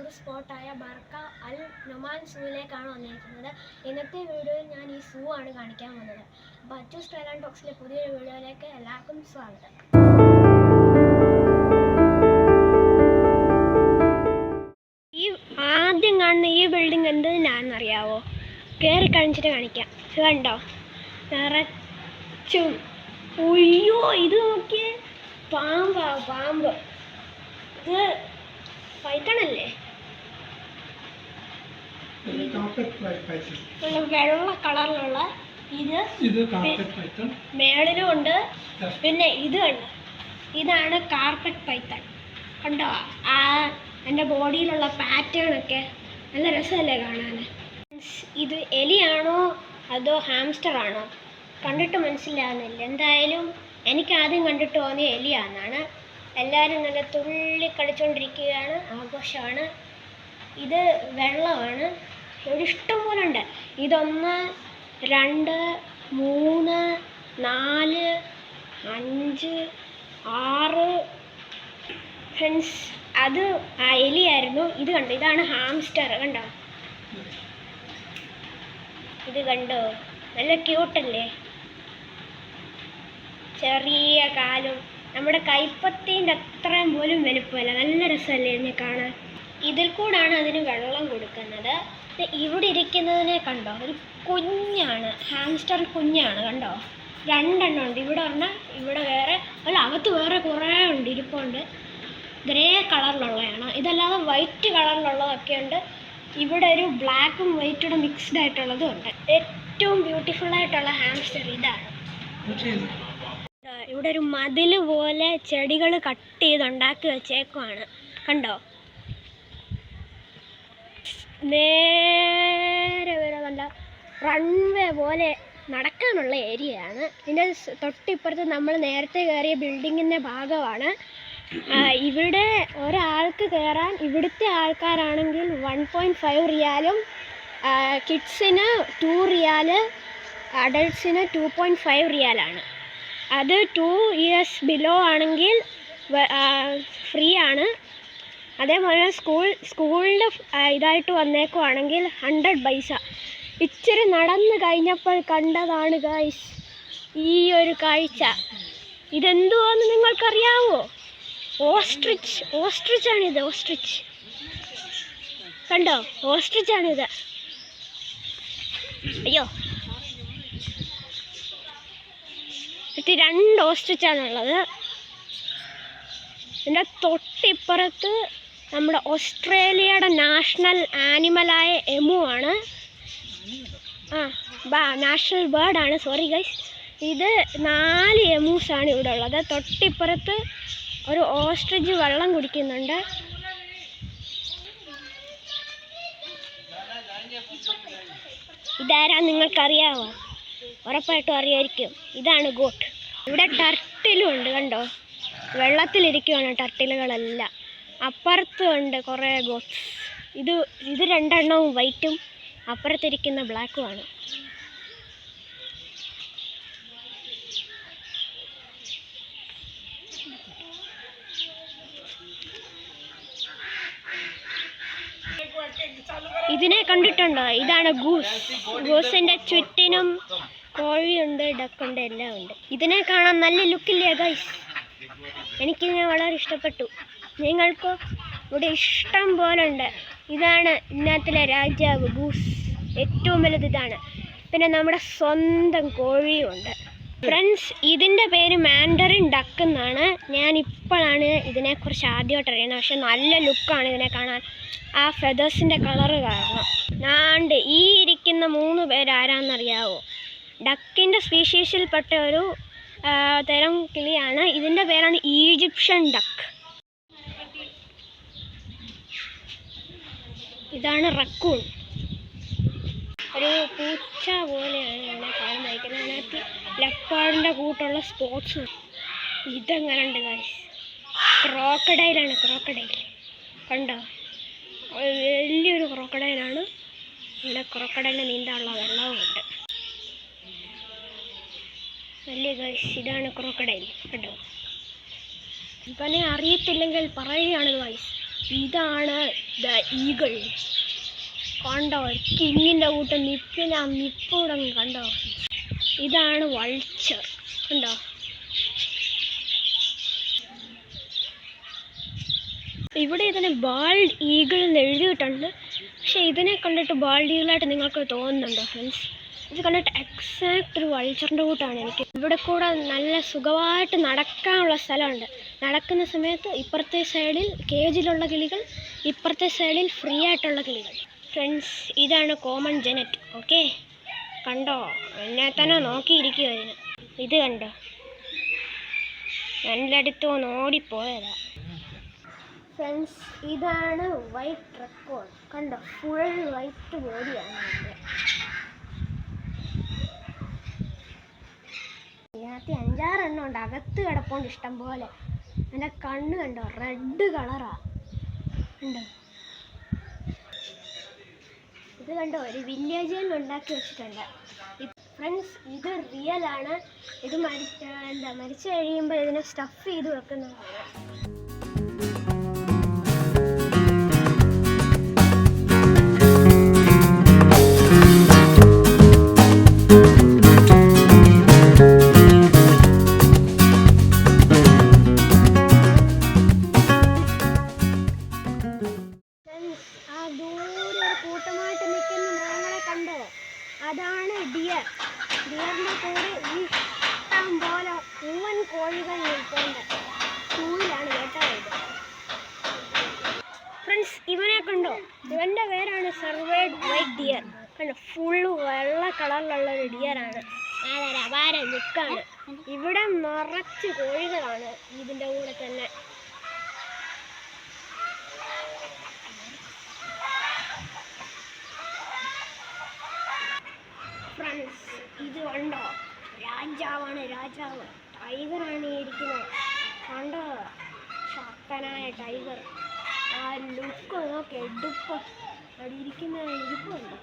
Tourist സ്പോട്ടായ Barka അൽ നൊമാൻ സൂവിലേക്കാണ് വന്നിരിക്കുന്നത്. ഇന്നത്തെ വീഡിയോയിൽ ഞാൻ ഈ സൂ ആണ് കാണിക്കാൻ വന്നത്. അപ്പോൾ അച്ചൂസ് ട്രാവൽ ടോക്സിലെ പുതിയൊരു വീഡിയോയിലേക്ക് എല്ലാവർക്കും സ്വാഗതം. ഈ ആദ്യം കാണുന്ന ഈ ബിൽഡിംഗ് എന്തിനാണെന്നറിയാവോ? കയറി കാണിച്ചിട്ട് കാണിക്കാം. ഇത് കണ്ടോ, നിറച്ചും. ഉയ്യോ, ഇത് നോക്കിയേ, പാമ്പ്. ഇത് പൈത്തണല്ലേ? വെള്ള കളറിലുള്ള ഇത് മേളിലും ഉണ്ട്. പിന്നെ ഇത് കണ്ടോ, ഇതാണ് കാർപ്പറ്റ് പൈത്തൺ. കണ്ടോ എൻ്റെ ബോഡിയിലുള്ള പാറ്റേൺ ഒക്കെ നല്ല രസമല്ലേ കാണാൻ? ഇത് എലിയാണോ അതോ ഹാംസ്റ്റർ ആണോ കണ്ടിട്ട് മനസ്സിലാകുന്നില്ല. എന്തായാലും എനിക്ക് ആദ്യം കണ്ടിട്ട് തോന്നിയ എലിയാണെന്നാണ്. എല്ലാവരും നല്ല തുള്ളി കളിച്ചുകൊണ്ടിരിക്കുകയാണ്, ആഘോഷമാണ്. ഇത് വെള്ളമാണ്, ഇവിടെ ഇഷ്ടം പോലെ ഉണ്ട്. 1 2 3 4 5 6 ഫ്രണ്ട്സ്, അത് ആ എലിയായിരുന്നു. ഇത് കണ്ടോ, ഇതാണ് ഹാംസ്റ്റർ. കണ്ടോ, ഇത് കണ്ടോ, നല്ല ക്യൂട്ടല്ലേ? ചെറിയ കാലും, നമ്മുടെ കൈപ്പത്തിൻ്റെ അത്രയും പോലും വലുപ്പമല്ല. നല്ല രസമല്ലേ ഇതിനെ കാണാൻ? ഇതിൽ കൂടാണ് അതിന് വെള്ളം കൊടുക്കുന്നത്. ഇവിടെ ഇരിക്കുന്നതിനെ കണ്ടോ, ഒരു കുഞ്ഞാണ്, ഹാംസ്റ്റർ കുഞ്ഞാണ്. കണ്ടോ, 2 എണ്ണം ഉണ്ട്. ഇവിടെ ഒരെണ്ണം, ഇവിടെ വേറെ, അല്ല അകത്ത് വേറെ കുറേ ഉണ്ട്, ഇരിപ്പുണ്ട്. ഗ്രേ കളറിലുള്ളതാണ്. ഇതല്ലാതെ വൈറ്റ് കളറിലുള്ളതൊക്കെ ഉണ്ട്. ഇവിടെ ഒരു ബ്ലാക്കും വൈറ്റും മിക്സ്ഡ് ആയിട്ടുള്ളതും ഉണ്ട്. ഏറ്റവും ബ്യൂട്ടിഫുൾ ആയിട്ടുള്ള ഹാംസ്റ്റർ ഇതാണ്. ഇവിടെ ഒരു മതിൽ പോലെ ചെടികൾ കട്ട് ചെയ്തുണ്ടാക്കി വെച്ചേക്കുവാണ്. കണ്ടോ, നേരെ വരെ നല്ല റൺവേ പോലെ നടക്കാനുള്ള ഏരിയയാണ്. ഇതിൻ്റെ തൊട്ടിപ്പുറത്ത് നമ്മൾ നേരത്തെ കയറിയ ബിൽഡിങ്ങിൻ്റെ ഭാഗമാണ്. ഇവിടെ ഒരാൾക്ക് കയറാൻ, ഇവിടുത്തെ ആൾക്കാരാണെങ്കിൽ 1.5 റിയാലും, കിഡ്സിന് 2 റിയാൽ, അഡൾട്ട്സിന് 2.5 റിയാലാണ്. അത് 2 years ബിലോ ആണെങ്കിൽ ഫ്രീ ആണ്. അതേപോലെ സ്കൂളിൻ്റെ ഇതായിട്ട് വന്നേക്കുവാണെങ്കിൽ 100 പൈസ. ഇച്ചിരി നടന്ന് കഴിഞ്ഞപ്പോൾ കണ്ടതാണ് ഗൈസ് ഈ ഒരു കാഴ്ച. ഇതെന്തുവാന്ന് നിങ്ങൾക്കറിയാവോ? ഓസ്ട്രിച്ചാണിത്. ഓസ്ട്രിച്ച് കണ്ടോ, ഓസ്ട്രിച്ചാണിത്. അയ്യോ, 2 ഓസ്ട്രിച്ചാണുള്ളത്. ഇതിൻ്റെ തൊട്ടിപ്പുറത്ത് നമ്മുടെ ഓസ്ട്രേലിയയുടെ നാഷണൽ ആനിമലായ എമു ആണ്. നാഷണൽ ബേർഡാണ്, സോറി ഗൈസ്. ഇത് 4 എമൂസാണ് ഇവിടെ ഉള്ളത്. തൊട്ടിപ്പുറത്ത് ഒരു ഓസ്ട്രിച്ച് വെള്ളം കുടിക്കുന്നുണ്ട്. ഇതാരാ നിങ്ങൾക്കറിയാവോ? ഉറപ്പായിട്ടും അറിയായിരിക്കും. ഇതാണ് ഗോട്ട്. ഇവിടെ ടർട്ടിലും ഉണ്ട്. കണ്ടോ, വെള്ളത്തിലിരിക്കുവാണ് ടർട്ടിലുകളെല്ലാം. അപ്പുറത്തും ഉണ്ട് കുറേ ഗോട്ട്സ്. ഇത് 2 എണ്ണവും വൈറ്റും, അപ്പുറത്തിരിക്കുന്ന ബ്ലാക്കുമാണ്. ഇതിനെ കണ്ടിട്ടുണ്ടോ? ഇതാണ് ഗൂസ്. ഗൂസിൻ്റെ ചുറ്റിനും കോഴിയുണ്ട്, ഡക്കുണ്ട്, എല്ലാം ഉണ്ട്. ഇതിനെ കാണാൻ നല്ല ലുക്കില്ലേ ഗൈസ്? എനിക്കിതിനെ വളരെ ഇഷ്ടപ്പെട്ടു. നിങ്ങൾക്കോ? ഇവിടെ ഇഷ്ടം പോലെ ഉണ്ട്. ഇതാണ് ഇന്നത്തിലെ രാജാവ് ഗൂസ്. ഏറ്റവും വലുത് ഇതാണ്. പിന്നെ നമ്മുടെ സ്വന്തം കോഴിയും ഉണ്ട്. ഫ്രണ്ട്സ്, ഇതിൻ്റെ പേര് മാൻഡറിൻ ഡക്ക് എന്നാണ്. ഞാനിപ്പോഴാണ് ഇതിനെക്കുറിച്ച് ആദ്യമായിട്ട് അറിയുന്നത്. പക്ഷെ നല്ല ലുക്കാണ് ഇതിനെ കാണാൻ, ആ ഫെദേഴ്സിൻ്റെ കളറ് കാരണം. നാണ്ട് ഈ ഇരിക്കുന്ന 3 പേരാരാന്നറിയാവോ? ഡക്കിൻ്റെ സ്പീഷീസിൽപ്പെട്ട ഒരു തരം കിളിയാണ്. ഇതിൻ്റെ പേരാണ് ഈജിപ്ഷ്യൻ ഡക്ക്. ഇതാണ് റക്കൂൺ. ഒരു പൂച്ച പോലെയാണ് ഇതിനെ കാണുന്നത്. അതിനകത്ത് ലെപ്പാർഡിൻ്റെ കൂട്ടുള്ള സ്പോട്സ്. ഇതെങ്ങനെ ഉണ്ട് ഗൈസ്? ക്രോക്കഡൈലാണ്. ക്രോക്കഡൈൽ കണ്ടോ, വലിയൊരു ക്രോക്കഡൈലാണ്. ഇവിടെ ക്രോക്കഡൈലിന് നീന്താനുള്ള വെള്ളവുമുണ്ട്. വലിയ ഗൈസ്, ഇതാണ് ക്രോക്കഡൈൽ. കണ്ടോ, ഇവനെ അറിയത്തില്ലെങ്കിൽ പറയുകയാണ് ഗൈസ്, ഇതാണ് ദ ഈഗിൾ കണ്ടോ, കിങ്ങിൻ്റെ കൂട്ടം നിപ്പൂടം കണ്ടോ. ഇതാണ് വൾച്ചർ കണ്ടോ. ഇവിടെ ഇതിനെ ബാൾഡ് ഈഗിൾ എന്ന് എഴുതിയിട്ടുണ്ട്. പക്ഷെ ഇതിനെ കണ്ടിട്ട് ബാൾഡ് ഈഗിളായിട്ട് നിങ്ങൾക്ക് തോന്നുന്നുണ്ടോ ഫ്രണ്ട്സ്? ഇത് കണ്ടിട്ട് എക്സാക്റ്റ് ഒരു വൾച്ചറിൻ്റെ കൂട്ടാണ് എനിക്ക്. ഇവിടെ കൂടെ നല്ല സുഖമായിട്ട് നടക്കാനുള്ള സ്ഥലമുണ്ട്. നടക്കുന്ന സമയത്ത് ഇപ്പുറത്തെ സൈഡിൽ കേജിലുള്ള കിളികൾ, ഇപ്പുറത്തെ സൈഡിൽ ഫ്രീ ആയിട്ടുള്ള കിളികൾ. ഫ്രണ്ട്സ്, ഇതാണ് കോമൺ ജനറ്റ്. ഓക്കെ, കണ്ടോ, എന്നെ തന്നെ നോക്കിയിരിക്കുക ഇതിന്. ഇത് കണ്ടോ, എൻ്റെ അടുത്ത് ഓടിപ്പോയതാ. ഫ്രണ്ട്സ്, ഇതാണ് വൈറ്റ് റെക്കോർഡ് കണ്ടോ, ഫുൾ വൈറ്റ് ബോഡിയാണ് ഇതിനകത്ത് 5-6 എണ്ണം ഉണ്ട്, അകത്ത് കിടപ്പുണ്ട് ഇഷ്ടം പോലെ. എൻ്റെ കണ്ണ് കണ്ടോ, റെഡ് കളറാ കണ്ടോ. ഇത് കണ്ടോ, ഒരു വില്ലേജ് ഉണ്ടാക്കി വെച്ചിട്ടുണ്ട്. ഫ്രണ്ട്സ്, ഇത് റിയൽ ആണ്. ഇത് മരിച്ചു കഴിയുമ്പോൾ ഇതിനെ സ്റ്റഫ് ചെയ്ത് വെക്കുന്നതാണ്. കൂട്ടമായിട്ട് നിൽക്കുന്ന മൃഗങ്ങളെ കണ്ടോ, അതാണ് ഡിയർ. ഡിയറിൻ്റെ കൂടെ ഇഷ്ടം പോലെ പൂവൻ കോഴികൾ നിൽപ്പുണ്ട്. സ്കൂളിലാണ് കേട്ടോ ഇത്. ഫ്രണ്ട്സ്, ഇവനെ കണ്ടോ, ഇവൻ്റെ പേരാണ് സർവേഡ് വൈറ്റ് ഡിയർ കണ്ടോ. ഫുള്ള് വെള്ള കളറിലുള്ളൊരു ഡിയറാണ്. അപാര ലുക്കാണ്. ഇവിടെ നിറച്ച് കോഴികളാണ് ഇതിൻ്റെ കൂടെ തന്നെ. ഫ്രണ്ട്സ്, ഇത് കണ്ടോ, രാജാവാണ്, രാജാവ്. ടൈഗറാണ് ഇരിക്കുന്നത് കണ്ടോ, ശക്തനായ ടൈഗർ. ആ ലുക്ക് നോക്കി, എടുപ്പ് അവിടെ ഇരിക്കുന്ന ഇരിപ്പുണ്ട്.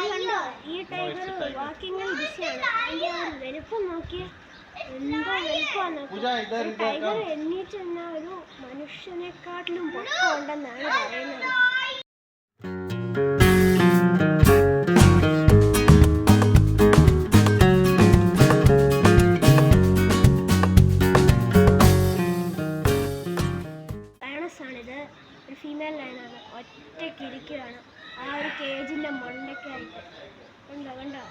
കണ്ടോ, ഈ ടൈഗർ വാക്കിങ്ങിൽ ബിസിയാണ്. അതിൻ്റെ ആ ഒരു വലുപ്പം നോക്കിയേ, എന്തോ വലുപ്പമാണ്. ടൈഗർ എണ്ണീറ്റ് തന്നെ ഒരു മനുഷ്യനെക്കാട്ടിലും പൊക്കം ഉണ്ടെന്നാണ് പറയുന്നത്. ലയണസാണിത്, ഒരു ഫീമെയിൽ ലയനാണ്. ഒറ്റയ്ക്ക് ഇരിക്കുകയാണ് ആ ഒരു കേജിൻ്റെ മണ്ടയ്ക്കായിട്ട്. കണ്ടോ കണ്ടോ.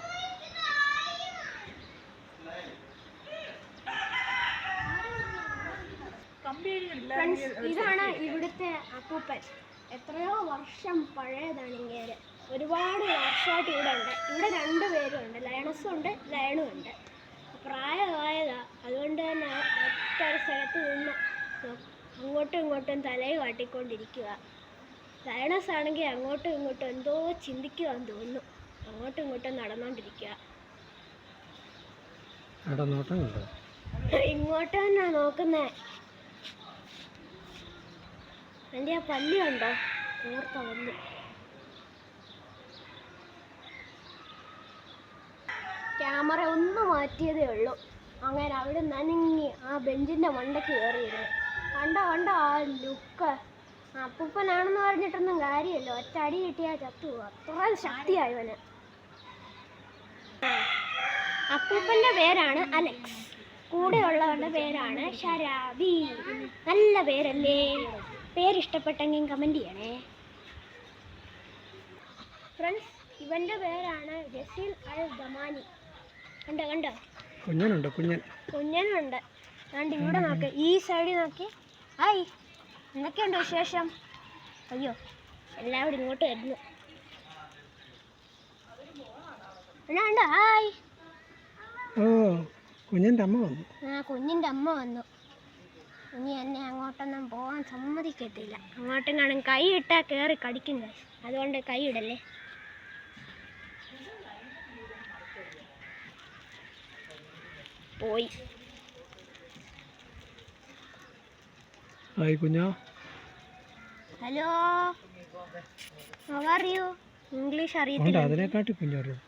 ഫ്രണ്ട്സ്, ഇതാണ് ഇവിടുത്തെ അപ്പൂപ്പൻ. എത്രയോ വർഷം പഴയതാണ് ഇങ്ങേര്. ഒരുപാട് വർഷമായിട്ട് ഇവിടെ ഉണ്ട്. ഇവിടെ 2 പേരുണ്ട്, ലയണസും ഉണ്ട് ലയണും ഉണ്ട്. പ്രായമായതാ, അതുകൊണ്ട് തന്നെ ഒറ്റ സ്ഥലത്ത് നിന്ന് അങ്ങോട്ടും ഇങ്ങോട്ടും തലയിൽ കാട്ടിക്കൊണ്ടിരിക്കുക. ലയണസ് ആണെങ്കിൽ അങ്ങോട്ടും ഇങ്ങോട്ടും എന്തോ ചിന്തിക്കുകയെന്ന് തോന്നുന്നു. അങ്ങോട്ടും ഇങ്ങോട്ടും നടന്നുകൊണ്ടിരിക്കുക. ഇങ്ങോട്ട് തന്നെ നോക്കുന്നേ. എൻ്റെ ആ പല്ലി കണ്ടോ, കൂർത്ത പല്ല്. ക്യാമറ ഒന്ന് മാറ്റിയതേ ഉള്ളൂ. അങ്ങനെ അവിടെ നനങ്ങി ആ ബെഞ്ചിൻ്റെ മണ്ടയ്ക്ക് കയറിയിരുന്നു. കണ്ടോ കണ്ടോ ആ ലുക്ക്. അപ്പൂപ്പനാണെന്ന് പറഞ്ഞിട്ടൊന്നും കാര്യമില്ല, ഒറ്റ അടി കിട്ടിയാൽ ചത്തു പോകും. അത്ര ശക്തിയായവന്. അപ്പൂപ്പൻ്റെ പേരാണ് അലക്സ്. കൂടെയുള്ളവരുടെ പേരാണ് ശരാബി. നല്ല പേരല്ലേ? പേരിഷ്ടപ്പെട്ടെങ്കിൽ കമൻറ്റ് ചെയ്യണേ. ഫ്രണ്ട്സ്, ഇവൻ്റെ പേരാണ് ജസീൽ അൽ ദമാനി. കണ്ടോ കണ്ടോ, കുഞ്ഞനുണ്ട്. കണ്ട് ഇവിടെ നോക്ക്, ഈ സൈഡിൽ നോക്കി. ഹായ്, എന്തൊക്കെയുണ്ട് വിശേഷം? അയ്യോ, എല്ലാവരും ഇങ്ങോട്ട് വരുന്നു. എന്നാ ഹായ്. കുഞ്ഞിൻ്റെ അമ്മ വന്നു. ഇനി എന്നെ അങ്ങോട്ടൊന്നും പോകാൻ സമ്മതിക്കത്തില്ല. അങ്ങോട്ടും കാണും കൈ ഇട്ടാൽ കയറി കടിക്കുന്നത്, അതുകൊണ്ട് കൈ ഇടല്ലേ. പോയി. ഹായ് കുഞ്ഞാ. Hello, how are you? English അറിയത്തില്ല. അതിനെക്കാട്ടി കുഞ്ഞറിയും.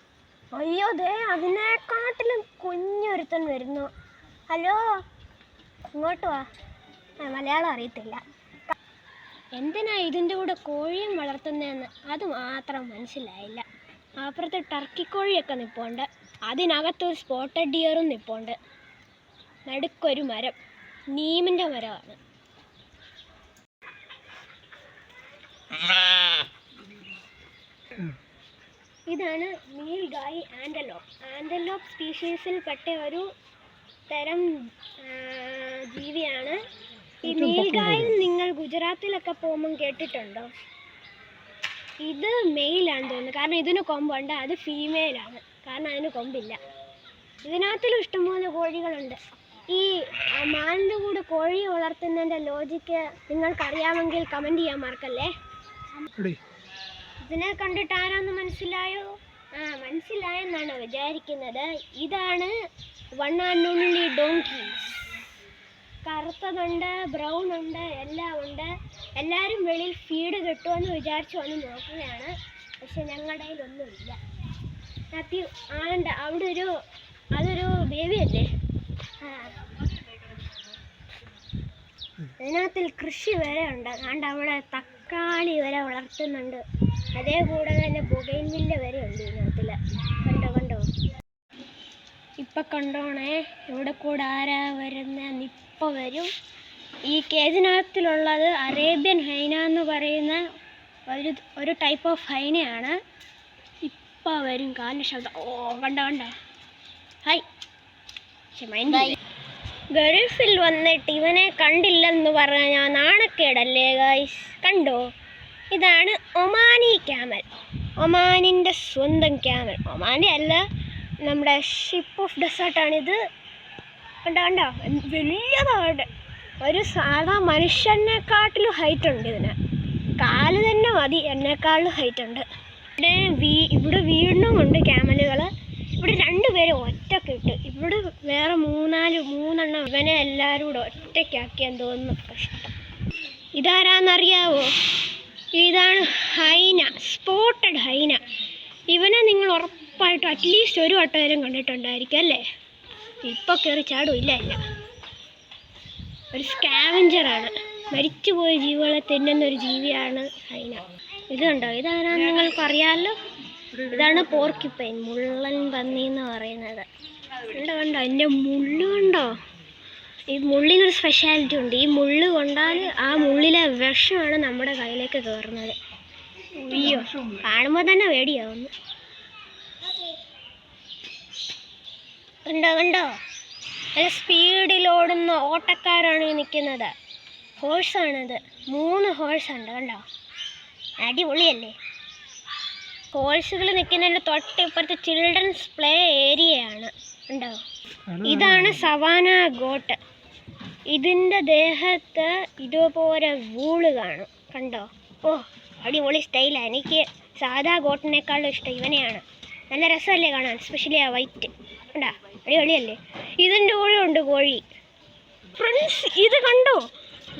അയ്യോ ദേ അതിനെക്കാട്ടിലും കുഞ്ഞൊരുത്തൻ വരുന്നു. ഹലോ, ഇങ്ങോട്ട് വാ. മലയാളം അറിയത്തില്ല. എന്തിനാ ഇതിൻ്റെ കൂടെ കോഴിയും വളർത്തുന്നതെന്ന് അത് മാത്രം മനസ്സിലായില്ല. അപ്പുറത്ത് ടർക്കി കോഴിയൊക്കെ നിൽപ്പുണ്ട്. അതിനകത്തൊരു സ്പോട്ടഡ് ഡിയറും നിൽപ്പുണ്ട്. നടുക്കൊരു മരം, നീമിൻ്റെ മരമാണ്. ഇതാണ് നീൽഗായി ആൻറ്റലോപ്പ്. ആൻറ്റലോപ്പ് സ്പീഷീസിൽപ്പെട്ട ഒരു തരം ജീവിയാണ്. ഈ നീൽഗായിൽ നിങ്ങൾ ഗുജറാത്തിലൊക്കെ പോകുമ്പം കേട്ടിട്ടുണ്ടോ? ഇത് മെയിലാണെന്ന് തോന്നുന്നു, കാരണം ഇതിന് കൊമ്പുണ്ട്. അത് ഫീമെയിലാണ്, കാരണം അതിന് കൊമ്പില്ല. ഇതിനകത്തിലും ഇഷ്ടംപോലെ കോഴികളുണ്ട്. ഈ മാനിൻ്റെ കൂടെ കോഴി വളർത്തുന്നതിൻ്റെ ലോജിക്ക് നിങ്ങൾക്കറിയാമെങ്കിൽ കമൻറ്റ് ചെയ്യാൻ മറക്കല്ലേ. ഇതിനെ കണ്ടിട്ട് ആരാന്ന് മനസ്സിലായോ? മനസ്സിലായെന്നാണ് വിചാരിക്കുന്നത്. ഇതാണ് വൺ ആൻഡ് ഓൺലി ഡോങ്കീസ്. കറുത്തതുണ്ട്, ബ്രൗൺ ഉണ്ട്, എല്ലാം ഉണ്ട്. എല്ലാവരും വെളിയിൽ ഫീഡ് കിട്ടുമെന്ന് വിചാരിച്ചു വന്ന് നോക്കുകയാണ്. പക്ഷെ ഞങ്ങളുടെ കയ്യിലൊന്നുമില്ല. അവിടെ അതൊരു ബേബിയല്ലേ. ഇതിനകത്തിൽ കൃഷി വരെ ഉണ്ട്. അതുകൊണ്ട് അവിടെ തക്കാളി വരെ വളർത്തുന്നുണ്ട്. അതേ കൂടെ തന്നെ ബൊഗൈൻവില്ല വരെ ഉണ്ട് ഇതിനകത്തിൽ. കണ്ടോ ഇപ്പം കണ്ടോണേ, ഇവിടെ കൂടെ ആരാ വരുന്ന? ഇപ്പോൾ വരും. ഈ കേജിനകത്തിലുള്ളത് അറേബ്യൻ ഹൈന എന്ന് പറയുന്ന ഒരു ടൈപ്പ് ഓഫ് ഹൈനയാണ്. ഇപ്പോൾ വരും. കാലിൻ്റെ ശബ്ദം. ഓ കണ്ടോ ഹായ്. ഗൾഫിൽ വന്നിട്ട് ഇവനെ കണ്ടില്ലെന്ന് പറഞ്ഞാൽ നാണക്കേടല്ലേ ഗൈസ്. കണ്ടോ, ഇതാണ് ഒമാനി ക്യാമൽ. ഒമാനിൻ്റെ സ്വന്തം ക്യാമൽ. ഒമാനി അല്ല, നമ്മുടെ ഷിപ്പ് ഓഫ് ഡെസേർട്ടാണിത്. കണ്ടോ വലിയതാണ്. ഒരു സാധാ മനുഷ്യനെക്കാട്ടിലും ഹൈറ്റ് ഉണ്ട് ഇതിന്. കാല് തന്നെ മതി എന്നെക്കാളും ഹൈറ്റ് ഉണ്ട്. ഇവിടെ വീണ്ടുമുണ്ട് ക്യാമലുകൾ. ഇവിടെ രണ്ടുപേരും ഒറ്റക്കിട്ട്, ഇവിടെ വേറെ മൂന്നെണ്ണം. ഇവനെ എല്ലാവരും കൂടെ ഒറ്റയ്ക്കാക്കിയെന്ന് തോന്നുന്നു. കഷ്ടം. ഇതാരാന്നറിയാവോ? ഇതാണ് ഹൈന, സ്പോട്ടഡ് ഹൈന. ഇവനെ നിങ്ങൾ ഉറപ്പായിട്ടും അറ്റ്ലീസ്റ്റ് ഒരു വട്ടം കണ്ടിട്ടുണ്ടായിരിക്കും അല്ലേ? ഇപ്പോൾ കയറി ചാടും. ഇല്ല, ഒരു സ്കാവഞ്ചറാണ്. മരിച്ചുപോയ ജീവികളെ തിന്നുന്നൊരു ജീവിയാണ് ഹൈന. ഇത് കണ്ടോ, ഇതാരാന്ന് നിങ്ങൾക്കറിയാമല്ലോ. ഇതാണ് പോർക്യുപൈൻ, മുള്ളൻ പന്നി എന്ന് പറയുന്നത്. കണ്ടോ അതിൻ്റെ മുള്ള് കണ്ടോ. ഈ മുള്ളിനൊരു സ്പെഷ്യാലിറ്റി ഉണ്ട്. ഈ മുള്ള് കൊണ്ടാൽ ആ മുള്ളിലെ വിഷമാണ് നമ്മുടെ കയ്യിലേക്ക് കയറുന്നത്. അയ്യോ, കാണുമ്പോൾ തന്നെ പേടിയാവുന്നു. കണ്ടോ നല്ല സ്പീഡിലോടുന്ന ഓട്ടക്കാരാണ് നിൽക്കുന്നത്. ഹോഴ്സാണിത്. 3 ഹോഴ്സുണ്ട്. കണ്ടോ, അടിപൊളിയല്ലേ. ഹോഴ്സുകൾ നിൽക്കുന്നതിൻ്റെ തൊട്ടിപ്പുറത്ത് ചിൽഡ്രൻസ് പ്ലേ ഏരിയയാണ്. കണ്ടോ, ഇതാണ് സവാന ഗോട്ട്. ഇതിൻ്റെ ദേഹത്ത് ഇതുപോലെ വൂള് കാണും. കണ്ടോ, ഓ അടിപൊളി സ്റ്റൈലാണ്. എനിക്ക് സാധാ ഗോട്ടിനേക്കാളും ഇഷ്ടം ഇവനെയാണ്. നല്ല രസമല്ലേ കാണാൻ, സ്പെഷ്യലി ആ വൈറ്റ്. കണ്ടോ, അടിപൊളിയല്ലേ. ഇതിൻ്റെ കൂടെ ഉണ്ട് കോഴി. ഫ്രണ്ട്സ്, ഇത് കണ്ടോ,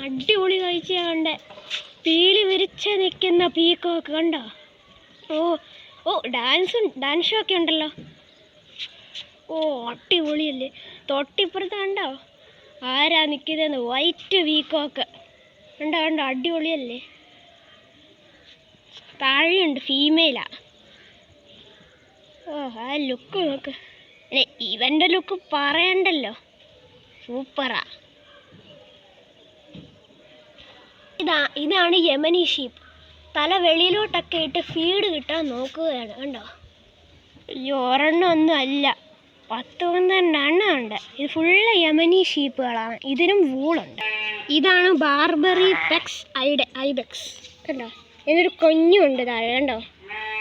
അടിപൊളി കാഴ്ചയാണ് കണ്ടേ. പീലി വിരിച്ച് നിൽക്കുന്ന പീക്കോക്ക് കണ്ടോ. ഡാൻസ് ഒക്കെ ഉണ്ടല്ലോ. ഓ അടിപൊളിയല്ലേ. തൊട്ടിപ്പുറത്ത് കണ്ടോ ആരാ നിൽക്കുന്നതെന്ന്? White peacock. കണ്ടോ അടിപൊളിയല്ലേ. താഴെയുണ്ട്, ഫീമെയിലാ. ഓ ആ ലുക്ക് നോക്ക്. ഇവൻ്റെ ലുക്ക് പറയണ്ടല്ലോ, സൂപ്പറാ. ഇതാണ് യമനി ഷീപ്പ്. തല വെളിയിലോട്ടൊക്കെ ഇട്ട് ഫീഡ് കിട്ടാൻ നോക്കുകയാണ്. കണ്ടോ, ഒരെണ്ണം ഒന്നും അല്ല, 10-12 എണ്ണം ഉണ്ട്. ഇത് ഫുള്ള് യമനി ഷീപ്പുകളാണ്. ഇതിനും വൂളുണ്ട്. ഇതാണ് ബാർബറി പെക്സ് ഐബെക്സ്. കണ്ടോ, ഇതിനൊരു കുഞ്ഞുണ്ട് താഴെ. കണ്ടോ,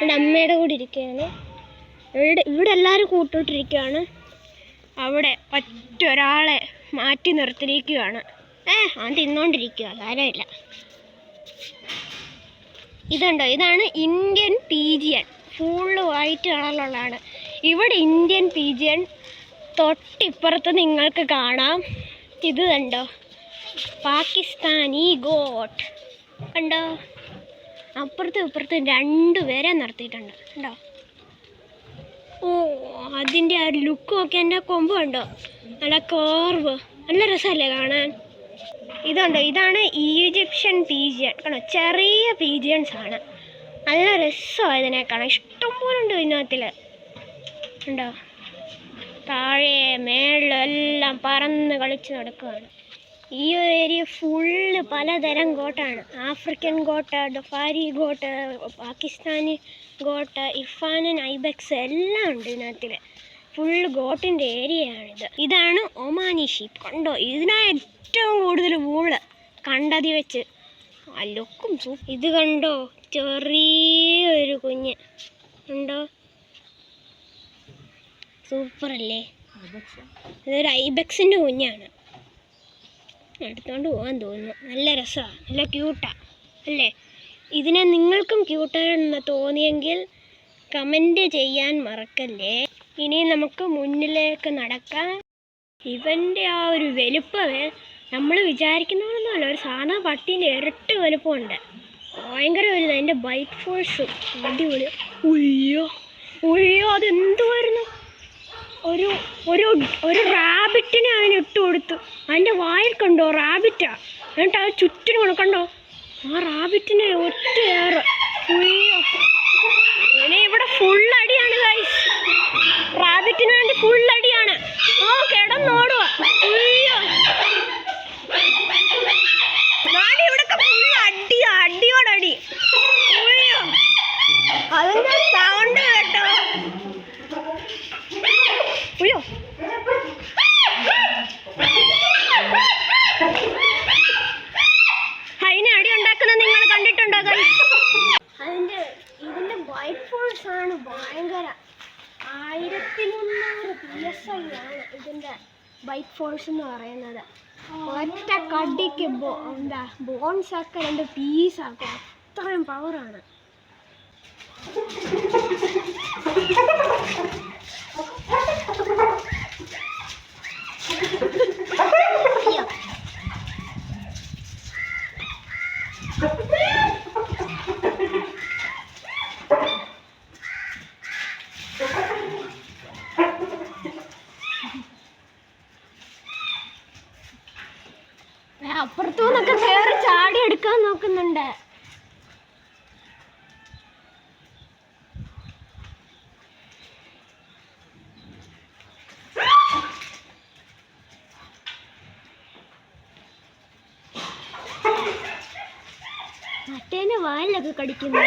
എൻ്റെ അമ്മയുടെ കൂടെ ഇരിക്കുകയാണ്. ഇവിടെ എല്ലാവരും കൂട്ടിട്ടിരിക്കുകയാണ്. അവിടെ ഒറ്റൊരാളെ മാറ്റി നിർത്തിയിരിക്കുകയാണ്. അത് തിന്നോണ്ടിരിക്കുക, കാര്യമില്ല. ഇതുണ്ടോ, ഇതാണ് ഇന്ത്യൻ പീജിയൻ. ഫുള്ള് വൈറ്റ് കളറിലുള്ളതാണ്. ഇവിടെ ഇന്ത്യൻ പീജിയൻ. തൊട്ടിപ്പുറത്ത് നിങ്ങൾക്ക് കാണാം. ഇത് കണ്ടോ, പാകിസ്ഥാനി ഗോട്ട്. കണ്ടോ, അപ്പുറത്തും ഇപ്പുറത്തും 2 പേരെ നിർത്തിയിട്ടുണ്ട്. കണ്ടോ, ഓ, അതിൻ്റെ ആ ലുക്കും ഒക്കെ എൻ്റെ കൊമ്പ് കണ്ടോ, നല്ല കോർവ്, നല്ല രസമല്ലേ കാണാൻ. ഇതുണ്ടോ, ഇതാണ് ഈജിപ്ഷ്യൻ പീജിയൻ. കണ്ടോ, ചെറിയ പീജിയൻസ് ആണ്. നല്ല രസമാണ് ഇതിനെ കാണാൻ. ഇഷ്ടംപോലെ ഉണ്ട് ഇതിനകത്തിൽ. ഉണ്ടോ, താഴെ മേളിലും എല്ലാം പറന്ന് കളിച്ച് നടക്കുകയാണ്. ഈ ഒരു ഏരിയ ഫുള്ള് പലതരം ഗോട്ടാണ്. ആഫ്രിക്കൻ ഗോട്ട്, ഡൊഫാരി ഗോട്ട്, പാകിസ്ഥാനി ഗോട്ട്, ഇർഫാനൻ, ഐബെക്സ് എല്ലാം ഉണ്ട് ഇതിനകത്തിൽ. ഫുള്ള് ഗോട്ടിൻ്റെ ഏരിയയാണിത്. ഇതാണ് ഒമാനി ഷീപ്പ്. കണ്ടോ, ഇതിനാ ഏറ്റവും കൂടുതൽ വൂള് കണ്ടതി വെച്ച്. ആ ലുക്കും ഇത് കണ്ടോ, ചെറിയൊരു കുഞ്ഞ് കണ്ടോ, സൂപ്പറല്ലേ. ഇതൊരു ഐബെക്സിൻ്റെ കുഞ്ഞാണ്. എടുത്തോണ്ട് പോകാൻ തോന്നുന്നു. നല്ല രസമാണ്, നല്ല ക്യൂട്ടാണ് അല്ലേ. ഇതിനെ നിങ്ങൾക്കും ക്യൂട്ടാണെന്ന് തോന്നിയെങ്കിൽ കമൻറ്റ് ചെയ്യാൻ മറക്കല്ലേ. ഇനി നമുക്ക് മുന്നിലേക്ക് നടക്കാം. ഇവൻ്റെ ആ ഒരു വലുപ്പമേ നമ്മൾ വിചാരിക്കുന്നതൊന്നുമല്ല. ഒരു സാധാ പട്ടീൻ്റെ ഇരട്ടി വലുപ്പമുണ്ട്. ഭയങ്കര വലുതാണ്. അതിൻ്റെ ബൈറ്റ് ഫോഴ്സും അടിപൊളി. ഉയ്യോ ഉയ്യോ, അതെന്തുമായിരുന്നു. ഒരു ഒരു ഒരു റാബിറ്റിനെ അതിന് ഇട്ട് കൊടുത്തു. അതിൻ്റെ വായിൽ കണ്ടോ, റാബിറ്റാ. എന്നിട്ട് അത് ചുറ്റിനും കണ്ടോ, ആ റാബിറ്റിനെ ഒറ്റ ഏറ്. ഉയ്യോ, ഇനി ഇവിടെ ഫുൾ അടിയാണ് ഗൈസ്. റാബിറ്റിന് വേണ്ടി ഫുൾ അടിയാണ്. ഓ, കിടന്നോടുക. ഉയ്യോ, നാടി ഇവിടൊക്കെ ഫുൾ അടിയാ, അടിയോടടി. ഉയ്യോ, അതിൻ്റെ സൗണ്ട് കേട്ടോ. ഉയ്യോ, അതിന് അടി ഉണ്ടാക്കുന്നത് നിങ്ങൾ കണ്ടിട്ടുണ്ടോ? ഇതിന്റെ വൈറ്റ് ഫോഴ്സ് ആണ് ഭയങ്കര. 1300 PSI ആണ് ഇതിന്റെ വൈറ്റ് ഫോഴ്സ് എന്ന് പറയുന്നത്. ഒറ്റ കടിക്ക് ബോൺസ് ഒക്കെ 2 പീസാക്കും. അത്രയും പവറാണ്. അപ്പുറത്തു നിന്നൊക്കെ കയറി ചാടി എടുക്കാൻ നോക്കുന്നുണ്ട്. മറ്റേന്റെ വാലിലൊക്കെ കടിക്കുന്നു.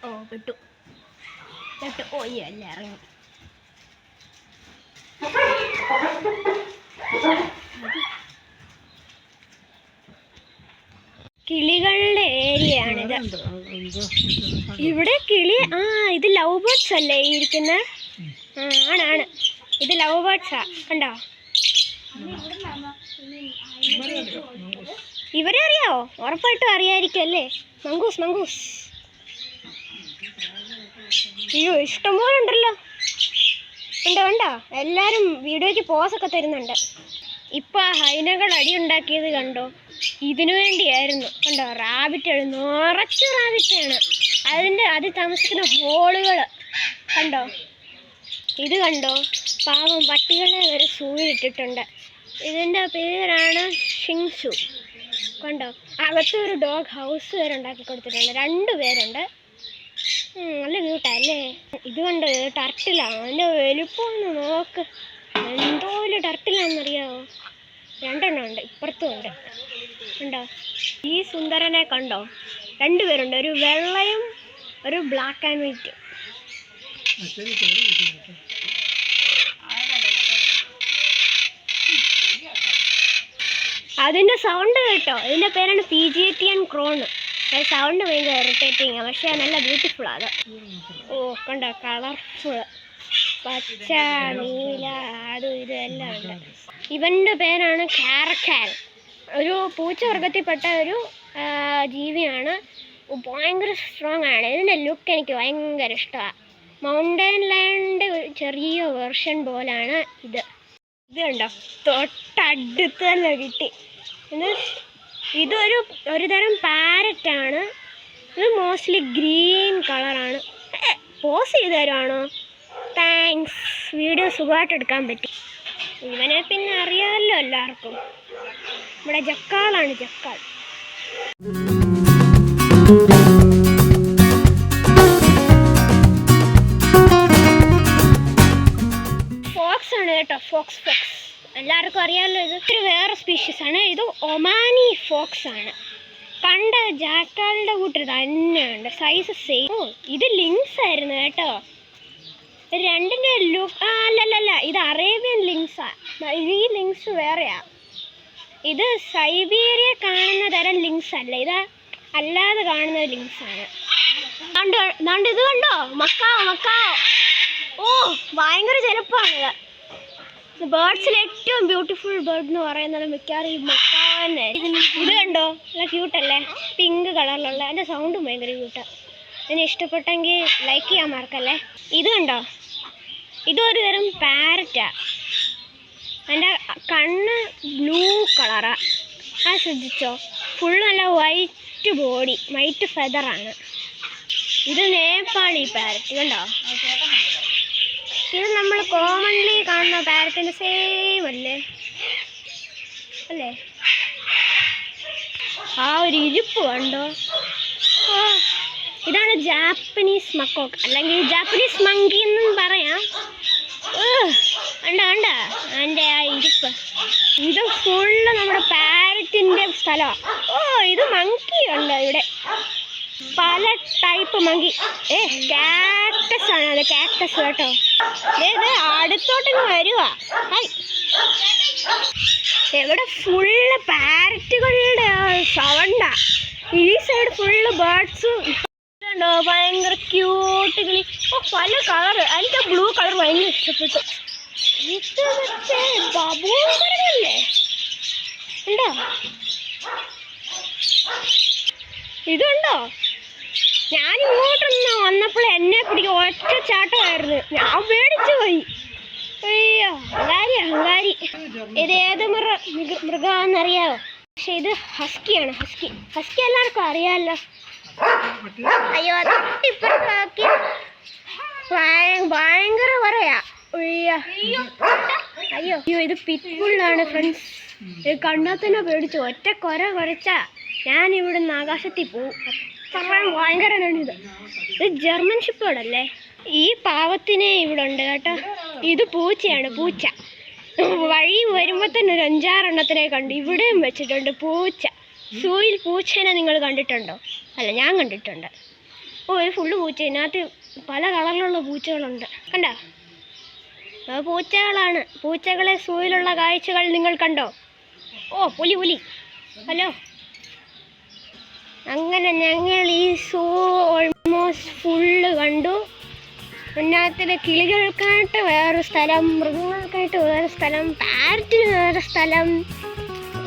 ഓ, പെട്ടു. ഓ, അല്ല, ഇറങ്ങി. കിളികളുടെ ഏരിയ ആണിത്. ഇവിടെ കിളി, ഇത് ലവ് ബേർഡ്സ് അല്ലേ ഈ ഇരിക്കുന്നത്? ആണ്. ഇത് ലവ് ബേർഡ്സാ. കണ്ടോ, ഇവരെ അറിയാവോ? ഉറപ്പായിട്ടും അറിയായിരിക്കും അല്ലേ. മംഗൂസ്. അയ്യോ, ഇഷ്ടംപോലെ ഉണ്ടല്ലോ. ഉണ്ടോ, എല്ലാവരും വീഡിയോയ്ക്ക് പോസൊക്കെ തരുന്നുണ്ട്. ഇപ്പം ആ ഹൈനകൾ അടിയുണ്ടാക്കിയത് കണ്ടോ, ഇതിനു വേണ്ടിയായിരുന്നു. കണ്ടോ, റാബിറ്റ് നിറച്ച് റാബിറ്റാണ്. അതിൽ താമസിക്കുന്ന ഹോളുകൾ കണ്ടോ. ഇത് കണ്ടോ, പാവം പട്ടികളെ വരെ സൂയിലിട്ടിട്ടുണ്ട്. ഇതിൻ്റെ പേരാണ് ഷിങ്സു. കണ്ടോ, അകത്തൊരു ഡോഗ് ഹൗസ് വരെ ഉണ്ടാക്കി കൊടുത്തിട്ടുണ്ട്. 2 പേരുണ്ട്. നല്ല ക്യൂട്ടല്ലേ. ഇത് കണ്ടോ, ടർട്ടിലാണ്. അതിൻ്റെ വലുപ്പമൊന്ന് നോക്ക്. എന്തോ ഒരു ടർട്ടിലാണെന്നറിയാമോ? 2 എണ്ണം ഉണ്ട്, ഇപ്പുറത്തും ഉണ്ട്. ഉണ്ടോ, ഈ സുന്ദരനെ കണ്ടോ? 2 പേരുണ്ട്. ഒരു വെള്ളയും ഒരു ബ്ലാക്ക് ആൻഡ് വൈറ്റ്. അതിൻ്റെ സൗണ്ട് കേട്ടോ. ഇതിൻ്റെ പേരാണ് പീജിയൻ ക്രോൺ. സൗണ്ട് ഭയങ്കര ഇറിറ്റേറ്റിംഗ്, പക്ഷേ നല്ല ബ്യൂട്ടിഫുൾ ആണ്. ഓ, കണ്ടോ, കളർഫുൾ. പച്ച, നീല, അതും ഇതും എല്ലാം ഉണ്ട്. ഇവൻ്റെ പേരാണ് കാരക്കാൻ. ഒരു പൂച്ചവർഗത്തിൽപ്പെട്ട ഒരു ജീവിയാണ്. ഭയങ്കര സ്ട്രോങ് ആണ്. ഇതിൻ്റെ ലുക്ക് എനിക്ക് ഭയങ്കര ഇഷ്ടമാണ്. മൗണ്ടൻ ലയണിൻ്റെ ചെറിയ വെർഷൻ പോലാണ് ഇത്. കണ്ടോ, തൊട്ടടുത്ത് തന്നെ കിട്ടി. ഇതൊരു തരം പാരറ്റാണ്. ഇത് മോസ്റ്റ്ലി ഗ്രീൻ കളറാണ്. പോസ് ചെയ്ത് തരുവാണോ? താങ്ക്സ്. വീഡിയോ സുഖമായിട്ട് എടുക്കാൻ പറ്റി. ഇവനെ പിന്നെ അറിയാമല്ലോ എല്ലാവർക്കും. ഇവിടെ ജക്കാളാണ്, ജക്കാൾ. ഫോക്സ് ആണ് കേട്ടോ, ഫോക്സ്. എല്ലാവർക്കും അറിയാമല്ലോ. ഇത് വേറെ സ്പീഷീസ് ആണ്. ഇത് ഒമാനി ഫോക്സ് ആണ്. കണ്ട ജാക്കാളിൻ്റെ കൂട്ടർ തന്നെയുണ്ട്, സൈസ് സെയിം. ഇത് ലിങ്സ് ആയിരുന്നു കേട്ടോ. രണ്ടിൻ്റെ ലുക്ക് അല്ലല്ല, ഇത് അറേബ്യൻ ലിങ്സാ. ഈ ലിങ്സ് വേറെയാ. ഇത് സൈബീരിയ കാണുന്ന തരം ലിങ്സ് അല്ല, ഇത് അല്ലാതെ കാണുന്ന ലിങ്സ് ആണ്. ഇത് കണ്ടോ, മക്കാവ്. ഓ, ഭയങ്കര ചെലപ്പാണിത്. ബേർഡ്സിൽ ഏറ്റവും ബ്യൂട്ടിഫുൾ ബേർഡ് എന്ന് പറയുന്നത് മിക്കവാറും ഈ മക്കാവ് തന്നെ. ഇത് കണ്ടോ, നല്ല ക്യൂട്ടല്ലേ, പിങ്ക് കളറിലുള്ള. എൻ്റെ സൗണ്ടും ഭയങ്കര ക്യൂട്ടാണ്. എന്നെ ഇഷ്ടപ്പെട്ടെങ്കിൽ ലൈക്ക് ചെയ്യാൻ മറക്കല്ലേ. ഇത് കണ്ടോ, ഇതൊരു തരം പാരറ്റാ. എൻ്റെ കണ്ണ് ബ്ലൂ കളറാ. അത് ശ്രദ്ധിച്ചോ, ഫുള്ള് നല്ല വൈറ്റ് ബോഡി, വൈറ്റ് ഫെദറാണ്. ഇത് നേപ്പാളി പാരറ്റ് കണ്ടോ. ഇത് നമ്മൾ കോമൺലി കാണുന്ന പാരറ്റിൻ്റെ സെയിം അല്ലേ? ആ ഒരു ഇരിപ്പ് കണ്ടോ. ഇതാണ് ജാപ്പനീസ് മക്കോക്ക്, അല്ലെങ്കിൽ ജാപ്പനീസ് മങ്കി എന്നും പറയാം. കണ്ട അതിൻ്റെ ആ ഇരിപ്പ്. ഇത് ഫുള്ള് നമ്മുടെ പാരറ്റിൻ്റെ സ്ഥലമാണ്. ഇത് മങ്കി ഉണ്ട് ഇവിടെ, പല ടൈപ്പ് മങ്കി. കാക്ടസ് ആണ് അത്, കാക്ടസ് കേട്ടോ. ഇത് അടുത്തോട്ടങ്ങ് വരുവാ. ഇവിടെ ഫുള്ള് പാരറ്റുകളുടെ സൗണ്ടാ. ഈ സൈഡ് ഫുള്ള് ബേർഡ്സും ഉണ്ടോ. ഭയങ്കര ക്യൂട്ട് കിളി. പല കളർ. എനിക്ക് ബ്ലൂ കളർ ഭയങ്കര ഇഷ്ടപ്പെട്ടു. ഇത് മറ്റേ ബബൂങ്കരല്ലേ ഉണ്ടോ, ഇതുണ്ടോ. ഞാൻ ഇങ്ങോട്ടൊന്ന് വന്നപ്പോൾ എന്നെ പിടിക്കും ഒറ്റ ചാട്ടമായിരുന്നു. ഞാൻ പേടിച്ചു പോയി. അയ്യോ, അഹങ്കാരി. ഇത് ഏത് മൃഗമാണെന്നറിയാമോ? പക്ഷെ ഇത് ഹസ്കിയാണ്. ഹസ്കി എല്ലാവർക്കും അറിയാമല്ലോ. അയ്യോ, അതിപ്പുറത്താക്കി ഭയങ്കര പറയാ. അയ്യോ, ഇത് പിറ്റ്ബുള്ളാണ് ഫ്രണ്ട്സ്. ഇത് കണ്ടാൽ തന്നെ പേടിച്ചു. ഒറ്റ കുരച്ചാ ഞാൻ ഇവിടുന്ന് ആകാശത്തിൽ പോവും. അത്രയും ഭയങ്കരമാണിത്. ഇത് ജർമ്മൻ ഷെപ്പേർഡല്ലേ. ഈ പാവത്തിനെ ഇവിടെ ഉണ്ട് കേട്ടോ. ഇത് പൂച്ചയാണ്, പൂച്ച. വഴി വരുമ്പോൾ തന്നെ ഒരു 5-6 എണ്ണത്തിനെ കണ്ടു. ഇവിടെയും വെച്ചിട്ടുണ്ട് പൂച്ച. സൂയിൽ പൂച്ചേനെ നിങ്ങൾ കണ്ടിട്ടുണ്ടോ? അല്ല, ഞാൻ കണ്ടിട്ടുണ്ട്. ഇത് ഫുള്ള് പൂച്ച. ഇതിനകത്ത് പല കളറിലുള്ള പൂച്ചകളുണ്ട്. കണ്ടോ, അത് പൂച്ചകളാണ്. പൂച്ചകളെ സൂയിലുള്ള കാഴ്ചകൾ നിങ്ങൾ കണ്ടോ? പുലി. ഹലോ. അങ്ങനെ ഞങ്ങൾ ഈ സൂ ഓൾമോസ്റ്റ് ഫുള്ള് കണ്ടു. അതിനകത്തിൽ കിളികൾക്കായിട്ട് വേറൊരു സ്ഥലം, മൃഗങ്ങൾക്കായിട്ട് വേറെ സ്ഥലം, പാരറ്റിന് വേറെ സ്ഥലം,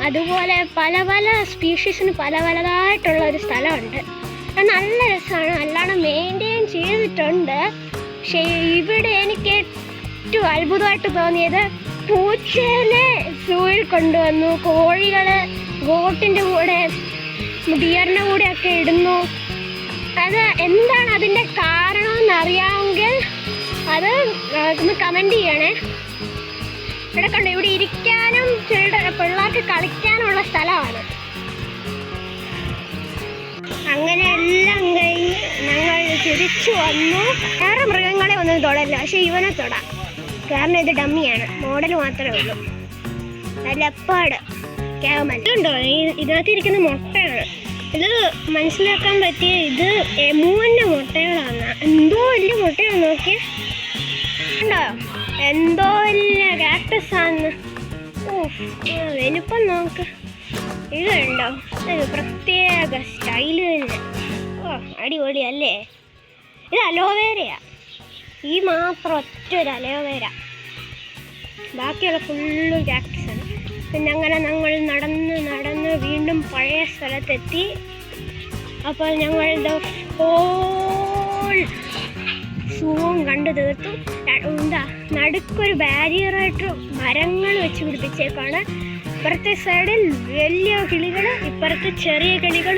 അതുപോലെ പല സ്പീഷീസിന് പലതായിട്ടുള്ളൊരു സ്ഥലമുണ്ട്. അത് നല്ല രസമാണ്. അല്ലാതെ മെയിൻറ്റെയിൻ ചെയ്തിട്ടുണ്ട്. പക്ഷേ ഇവിടെ എനിക്ക് ഏറ്റവും അത്ഭുതമായിട്ട് തോന്നിയത് പൂച്ചേനെ സൂയിൽ കൊണ്ടുവന്നു. കോഴികള് ഗോട്ടിൻ്റെ കൂടെ, ഡിയറിൻ്റെ കൂടെയൊക്കെ ഇടുന്നു. അത് എന്താണ് അതിൻ്റെ കാരണമെന്ന് അറിയാമെങ്കിൽ അത് ഒന്ന് കമൻറ്റ് ചെയ്യണേ. ഇവിടെ കണ്ടോ, ഇവിടെ ഇരിക്കാനും പിള്ളേർക്ക് കളിക്കാനുള്ള സ്ഥലമാണ്. അങ്ങനെ എല്ലാം കഴിഞ്ഞ് ഞങ്ങൾ തിരിച്ചു വന്നു. വേറെ മൃഗങ്ങളെ ഒന്നും തൊടല്ല, പക്ഷെ ഇവനെ തൊടാം. കാരണം ഇത് ഡമ്മിയാണ്, മോഡൽ മാത്രമേ ഉള്ളൂ. Leopard, camel. ഇതുണ്ടോ, ഇതിനകത്തിരിക്കുന്ന മുട്ടയാണ്. ഇത് മനസ്സിലാക്കാൻ പറ്റിയ ഇത് എമുവിൻ്റെ മുട്ടകളാണ്. എന്തോ വലിയ മുട്ടയാണ്, നോക്കിയേ. ഉണ്ടോ, എന്തോ വലിയ കാക്ടസ് ആണ്. വലുപ്പം നോക്ക്. ഇത് കണ്ടോ, ഇത് പ്രത്യേക സ്റ്റൈല് തന്നെ. അടിപൊളി അല്ലേ. ഇത് അലോവേരയാ. ഈ മാത്രം ഒറ്റൊരു അലോവേര, ബാക്കിയുള്ള ഫുള്ളും കാക്ടസാണ്. പിന്നെ അങ്ങനെ ഞങ്ങൾ നടന്ന് വീണ്ടും പഴയ സ്ഥലത്തെത്തി. അപ്പോൾ ഞങ്ങളുടെ ഹോൾ സൂവും കണ്ടു തീർത്തു. നടുക്കൊരു ബാരിയറായിട്ട് മരങ്ങൾ വെച്ച് പിടിപ്പിച്ചേക്കാണ്. ഇപ്പുറത്തെ സൈഡിൽ വലിയ കിളികൾ, ഇപ്പുറത്തെ ചെറിയ കിളികൾ,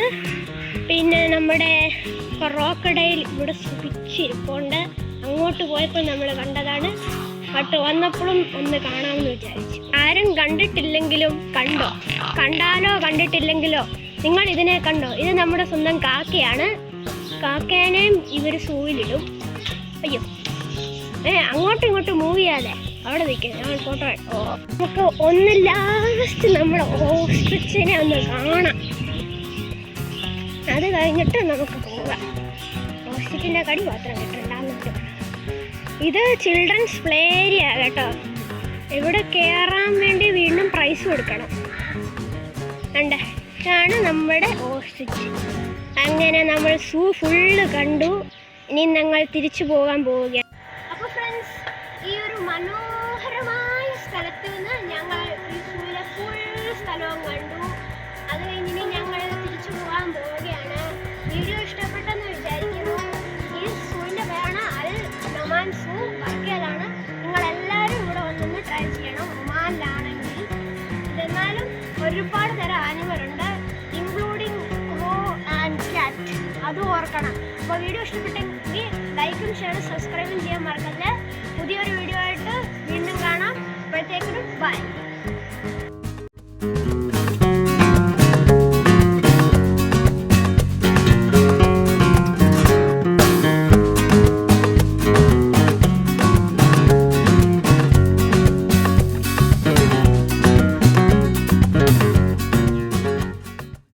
പിന്നെ നമ്മുടെ ക്രോക്കഡൈൽ ഇവിടെ സുഖിച്ചിരിപ്പുണ്ട്. അങ്ങോട്ട് പോയപ്പോൾ നമ്മൾ കണ്ടതാണ്. ബട്ട് വന്നപ്പോഴും ഒന്ന് കാണാമെന്ന് വിചാരിച്ചു. ആരും കണ്ടിട്ടില്ലെങ്കിലും കണ്ടോ, കണ്ടാലോ കണ്ടിട്ടില്ലെങ്കിലോ നിങ്ങൾ ഇതിനെ കണ്ടോ. ഇത് നമ്മുടെ സ്വന്തം കാക്കയാണ്. കാക്കേനെയും ഇവർ സൂവിലിടും. അയ്യോ, അങ്ങോട്ടും ഇങ്ങോട്ടും മൂവ് ചെയ്യാതെ അവിടെ നിൽക്കുക. ഞങ്ങൾ ഫോട്ടോ നമുക്ക് ഒന്ന് ലാസ്റ്റ് നമ്മുടെ ഓസ്ട്രിച്ചിനെ ഒന്ന് കാണാം. അത് കഴിഞ്ഞിട്ട് നമുക്ക് പോകാം. ഓസ്ട്രിച്ചിൻ്റെ കടി മാത്രം കിട്ടണ്ടാന്നിട്ട്. ഇത് ചിൽഡ്രൻസ് പ്ലേ ഏരിയ കേട്ടോ. ഇവിടെ കയറാൻ വേണ്ടി വീണ്ടും പ്രൈസ് കൊടുക്കണം. ഉണ്ട്, ഇതാണ് നമ്മുടെ ഓസ്ട്രിച്ച്. അങ്ങനെ നമ്മൾ സൂ ഫുള്ള് കണ്ടു. ഇനി ഞങ്ങൾ തിരിച്ചു പോകാൻ പോവുകയാണ്. അപ്പോൾ ഫ്രണ്ട്സ്, ഈ ഒരു മനോഹരമായ സ്ഥലത്ത് നിന്ന് ഞങ്ങൾ ഈ സൂവിലെ ഫുൾ സ്ഥലവും കണ്ടു. അത് കഴിഞ്ഞിട്ട് ഞങ്ങൾ തിരിച്ചു പോകാൻ പോവുകയാണ്. വീഡിയോ ഇഷ്ടപ്പെട്ടെന്ന് വിചാരിക്കുന്നു. ഈ സൂവിൻ്റെ പേരാണ് അൽ നൊമാൻ സൂ, വർക്കയിലാണ്. നിങ്ങളെല്ലാവരും ഇവിടെ വന്നൊന്ന് ട്രൈ ചെയ്യണം. ഒമാനിലാണെങ്കിൽ. എന്നാലും ഒരുപാട് തരം ആനിമലുണ്ട്, ഇൻക്ലൂഡിങ് ക്രോ ആൻഡ് ക്യാറ്റ്. അതും ഓർക്കണം. അപ്പോൾ വീഡിയോ ഇഷ്ടപ്പെട്ടെങ്കിൽ ലൈക്കും ഷെയറും സബ്സ്ക്രൈബും ചെയ്യാൻ മറക്കല്ലേ. പുതിയൊരു വീഡിയോ ആയിട്ട് വീണ്ടും കാണാം. അപ്പോഴത്തേക്കും ബൈ.